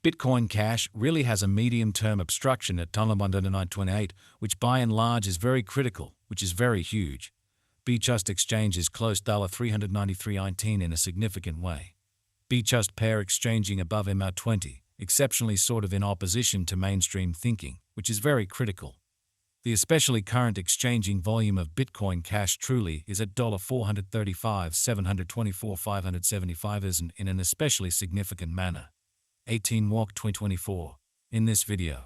Bitcoin Cash really has a medium-term obstruction at $1.928, which by and large is very critical, which is very huge. BChust exchange is close $393.19 in a significant way. BChust pair exchanging above MR20, exceptionally sort of in opposition to mainstream thinking, which is very critical. The especially current exchanging volume of Bitcoin Cash truly is at $435, 724, 575 isn't in an especially significant manner. 18 Walk 2024. In this video,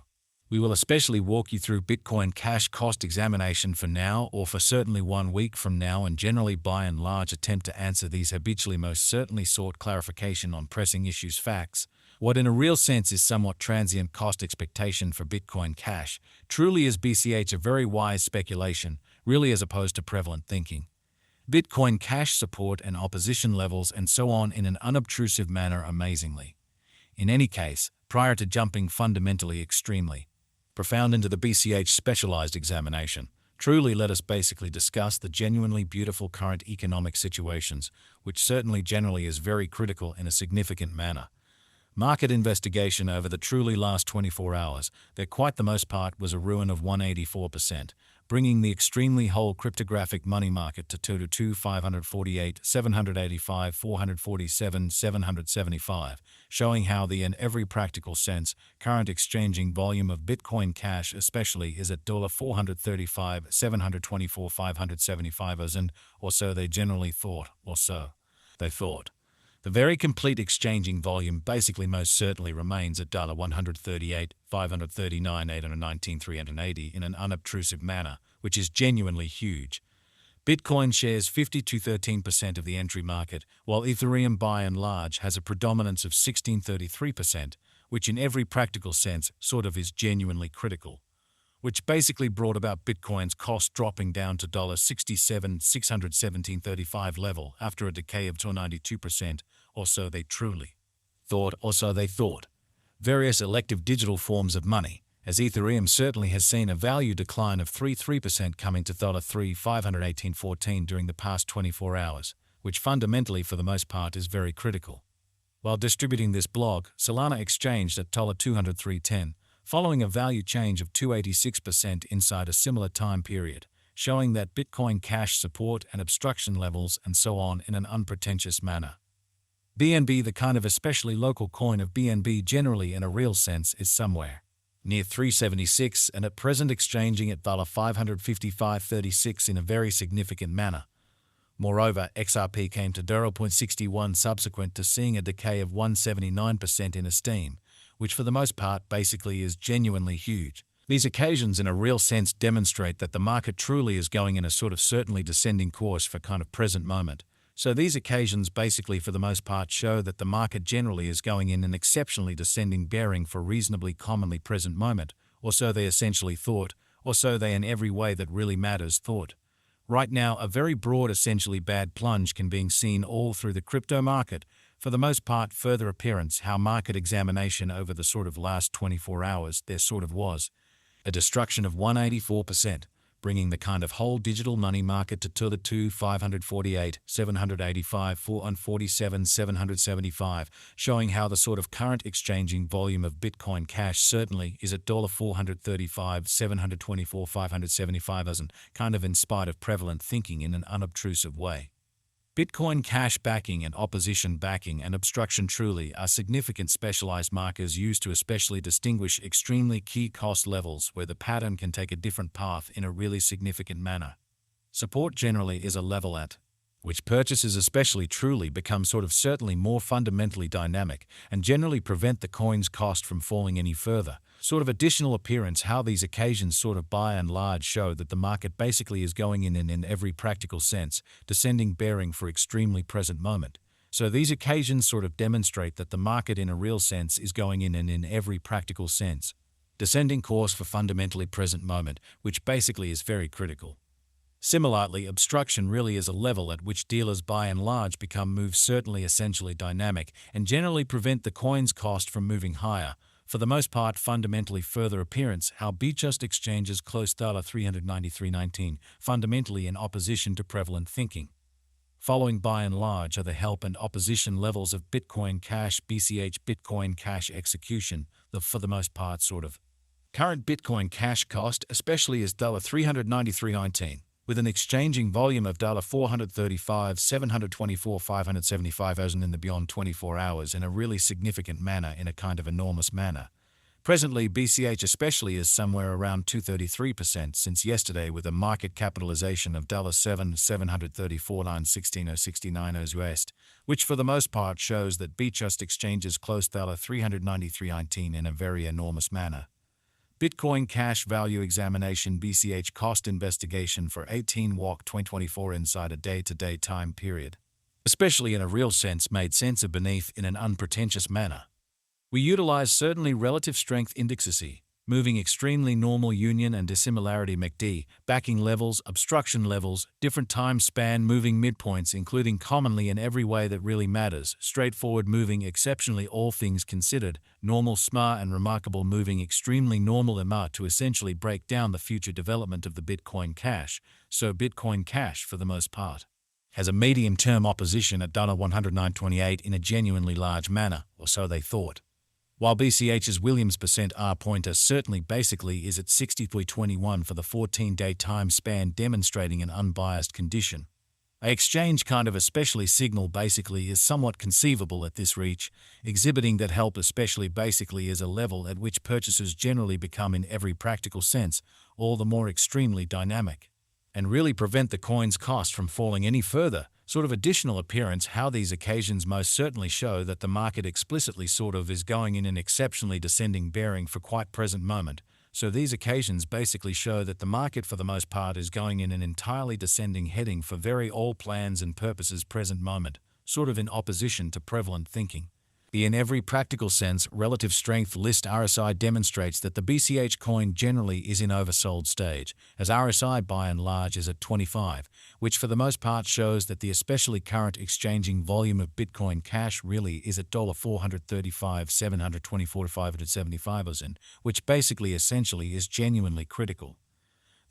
we will especially walk you through Bitcoin Cash cost examination for now or for certainly 1 week from now, and generally by and large attempt to answer these habitually most certainly sought clarification on pressing issues facts, what in a real sense is somewhat transient cost expectation for Bitcoin Cash, truly is BCH a very wise speculation, really as opposed to prevalent thinking. Bitcoin Cash support and opposition levels and so on in an unobtrusive manner amazingly. In any case, prior to jumping fundamentally extremely profound into the BCH specialized examination, truly let us basically discuss the genuinely beautiful current economic situations, which certainly generally is very critical in a significant manner. Market investigation over the truly last 24 hours, there quite the most part was a ruin of 184%, bringing the extremely whole cryptographic money market to 222 548 785 447 775, showing how the in every practical sense current exchanging volume of Bitcoin Cash especially is at $435 724 575 and or so they generally thought, or so they thought. The very complete exchanging volume basically most certainly remains at $138, 539, 819, 380 in an unobtrusive manner, which is genuinely huge. Bitcoin shares 50 to 13% of the entry market, while Ethereum by and large has a predominance of 16-33%, which in every practical sense sort of is genuinely critical, which basically brought about Bitcoin's cost dropping down to $67, 617.35 level after a decay of 92%, or so they truly thought, or so they thought. Various elective digital forms of money, as Ethereum certainly has seen a value decline of 3% coming to $3 518.14 during the past 24 hours, which fundamentally for the most part is very critical. While distributing this blog, Solana exchanged at $203.10, following a value change of 286% inside a similar time period, showing that Bitcoin Cash support and obstruction levels and so on in an unpretentious manner. BNB, the kind of especially local coin of BNB generally in a real sense, is somewhere near 376 and at present exchanging at $555.36 in a very significant manner. Moreover, XRP came to 0.61 subsequent to seeing a decay of 179% in esteem, which for the most part basically is genuinely huge. These occasions in a real sense demonstrate that the market truly is going in a sort of certainly descending course for kind of present moment. So these occasions basically for the most part show that the market generally is going in an exceptionally descending bearing for reasonably commonly present moment, or so they essentially thought, or so they in every way that really matters thought. Right now, a very broad essentially bad plunge can be seen all through the crypto market, for the most part further appearance how market examination over the sort of last 24 hours there sort of was a destruction of 184%, bringing the kind of whole digital money market to $2 548 785 447 775, showing how the sort of current exchanging volume of Bitcoin Cash certainly is at $435 724 575 as kind of in spite of prevalent thinking in an unobtrusive way. Bitcoin Cash backing and opposition backing and obstruction truly are significant specialized markers used to especially distinguish extremely key cost levels where the pattern can take a different path in a really significant manner. Support generally is a level at which purchases especially truly become sort of certainly more fundamentally dynamic and generally prevent the coin's cost from falling any further. Sort of additional appearance how these occasions sort of by and large show that the market basically is going in every practical sense, descending bearing for extremely present moment. So these occasions sort of demonstrate that the market in a real sense is going in every practical sense, descending course for fundamentally present moment, which basically is very critical. Similarly, obstruction really is a level at which dealers by and large become moves certainly essentially dynamic and generally prevent the coin's cost from moving higher. For the most part fundamentally further appearance how BChust exchanges close $393.19, fundamentally in opposition to prevalent thinking. Following by and large are the help and opposition levels of Bitcoin Cash BCH Bitcoin Cash execution, for the most part sort of. Current Bitcoin Cash cost especially is $393.19, with an exchanging volume of $435, 724, 575,000 in the beyond 24 hours in a really significant manner, in a kind of enormous manner. Presently, BCH especially is somewhere around 233% since yesterday, with a market capitalization of $7,734,916,069 US, which for the most part shows that BCH exchanges close $393.19 in a very enormous manner. Bitcoin Cash Value Examination BCH Cost Investigation for 18 WOC 2024 inside a day-to-day time period. Especially in a real sense made sense of beneath in an unpretentious manner. We utilize certainly relative strength indexes, moving extremely normal union and dissimilarity MACD, backing levels, obstruction levels, different time span moving midpoints, including commonly in every way that really matters, straightforward moving exceptionally all things considered, normal SMA and remarkable moving extremely normal EMA to essentially break down the future development of the Bitcoin Cash, so Bitcoin Cash for the most part has a medium-term opposition at $109.28 in a genuinely large manner, or so they thought. While BCH's Williams %R pointer certainly basically is at 60.21 for the 14-day time span, demonstrating an unbiased condition. A exchange kind of especially signal basically is somewhat conceivable at this reach, exhibiting that help especially basically is a level at which purchasers generally become in every practical sense all the more extremely dynamic, and really prevent the coin's cost from falling any further. Sort of additional appearance how these occasions most certainly show that the market explicitly sort of is going in an exceptionally descending bearing for quite present moment. So these occasions basically show that the market for the most part is going in an entirely descending heading for very all plans and purposes present moment, sort of in opposition to prevalent thinking. In every practical sense, relative strength list RSI demonstrates that the BCH coin generally is in oversold stage, as RSI by and large is at 25, which for the most part shows that the especially current exchanging volume of Bitcoin Cash really is at $435, 724 to 575, which basically essentially is genuinely critical.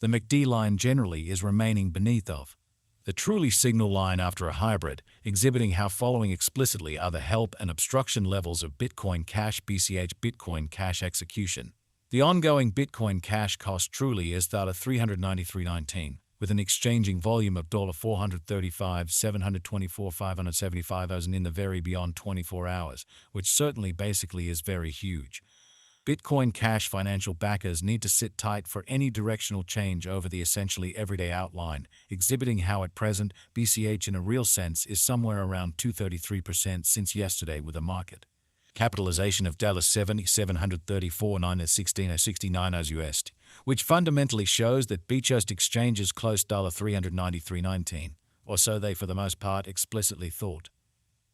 The MACD line generally is remaining beneath of the truly signal line after a hybrid, exhibiting how following explicitly are the help and obstruction levels of Bitcoin Cash BCH Bitcoin Cash execution. The ongoing Bitcoin Cash cost truly is $393.19, with an exchanging volume of $435, 724, 575,000 in the very beyond 24 hours, which certainly basically is very huge. Bitcoin Cash financial backers need to sit tight for any directional change over the essentially everyday outline, exhibiting how at present BCH in a real sense is somewhere around 233% since yesterday, with a market capitalization of $734,916,069 US, which fundamentally shows that BCH exchanges close $393.19, or so they for the most part explicitly thought.